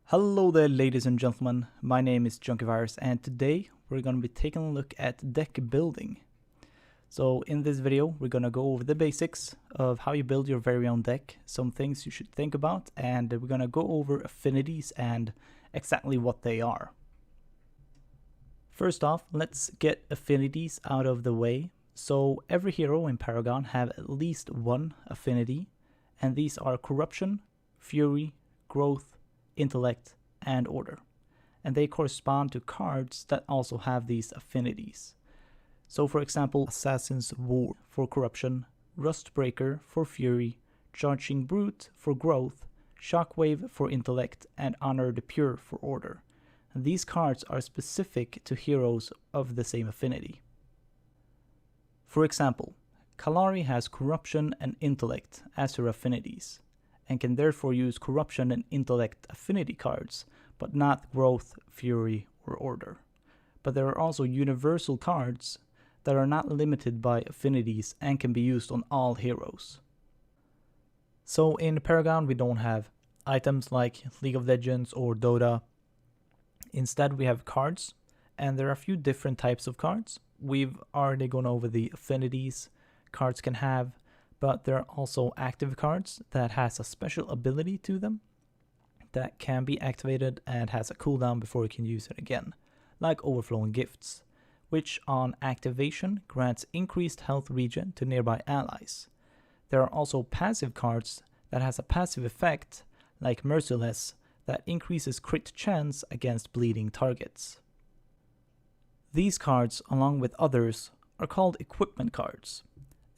Hello there, ladies and gentlemen. My name is JunkyVirus, and today we're going to be taking a look at deck building. So in this video, we're going to go over the basics of how you build your very own deck, some things you should think about, and we're going to go over affinities and exactly what they are. First off, let's get affinities out of the way. So every hero in Paragon have at least one affinity, and these are Corruption, Fury, Growth, Intellect, and Order, and they correspond to cards that also have these affinities. So for example, Assassin's War for Corruption, Rustbreaker for Fury, Charging Brute for Growth, Shockwave for Intellect, and Honor the Pure for Order. And these cards are specific to heroes of the same affinity. For example, Kalari has Corruption and Intellect as her affinities, and can therefore use Corruption and Intellect affinity cards, but not Growth, Fury, or Order. But there are also universal cards that are not limited by affinities and can be used on all heroes. So in Paragon we don't have items like League of Legends or Dota. Instead we have cards, and there are a few different types of cards. We've already gone over the affinities cards can have, but there are also active cards that has a special ability to them that can be activated and has a cooldown before you can use it again, like Overflowing Gifts, which on activation grants increased health regen to nearby allies. There are also passive cards that has a passive effect, like Merciless, that increases crit chance against bleeding targets. These cards, along with others, are called equipment cards,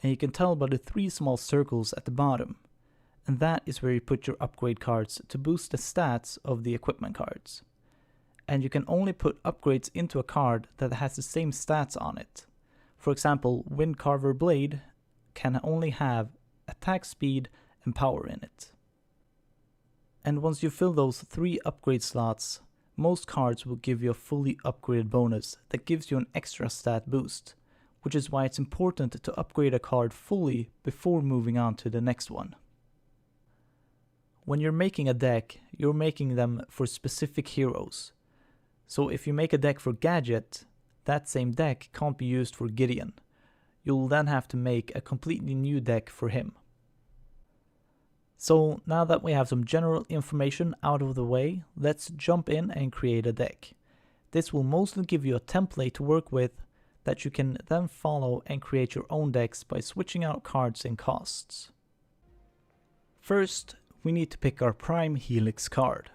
and you can tell by the three small circles at the bottom, and that is where you put your upgrade cards to boost the stats of the equipment cards. And you can only put upgrades into a card that has the same stats on it. For example, Windcarver Blade can only have attack speed and power in it. And once you fill those 3 upgrade slots, most cards will give you a fully upgraded bonus that gives you an extra stat boost, which is why it's important to upgrade a card fully before moving on to the next one. When you're making a deck, you're making them for specific heroes. So if you make a deck for Gadget, that same deck can't be used for Gideon. You'll then have to make a completely new deck for him. So now that we have some general information out of the way, let's jump in and create a deck. This will mostly give you a template to work with that you can then follow and create your own decks by switching out cards and costs. First, we need to pick our Prime Helix card.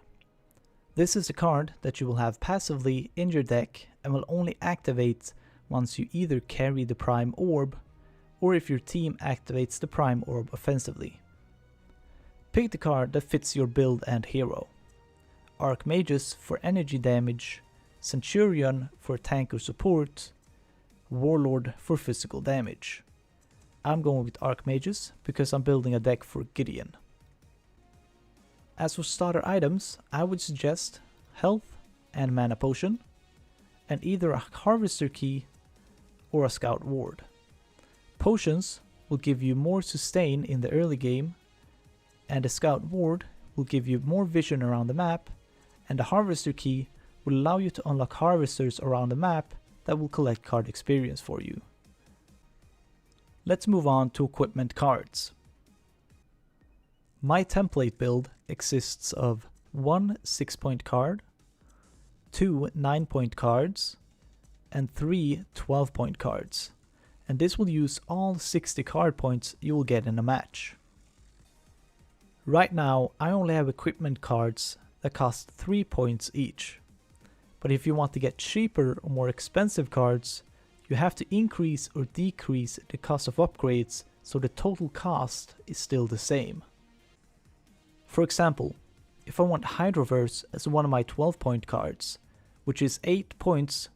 This is a card that you will have passively in your deck and will only activate once you either carry the Prime Orb or if your team activates the Prime Orb offensively. Pick the card that fits your build and hero. Archmagus for energy damage, Centurion for tank or support, Warlord for physical damage. I'm going with Archmagus because I'm building a deck for Gideon. As for starter items, I would suggest health and mana potion, and either a harvester key or a scout ward. Potions will give you more sustain in the early game, and a scout ward will give you more vision around the map, and the harvester key will allow you to unlock harvesters around the map that will collect card experience for you. Let's move on to equipment cards. My template build exists of 1 6-point card, 2 9-point cards, and 3 12-point cards, and this will use all 60 card points you will get in a match. Right now I only have equipment cards that cost 3 points each, but if you want to get cheaper or more expensive cards, you have to increase or decrease the cost of upgrades so the total cost is still the same. For example, if I want Hydroverse as one of my 12-point cards, which is 8 points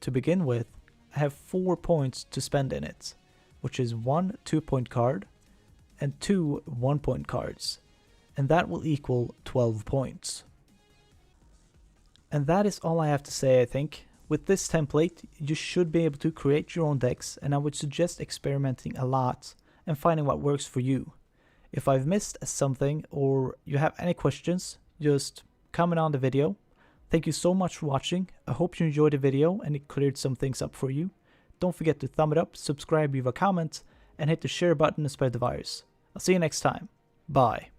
to begin with, I have 4 points to spend in it, which is 1 2-point card and 2 1-point cards, and that will equal 12 points. And that is all I have to say, I think. With this template, you should be able to create your own decks, and I would suggest experimenting a lot and finding what works for you. If I've missed something or you have any questions, just comment on the video. Thank you so much for watching. I hope you enjoyed the video and it cleared some things up for you. Don't forget to thumb it up, subscribe, leave a comment, and hit the share button to spread the virus. I'll see you next time. Bye.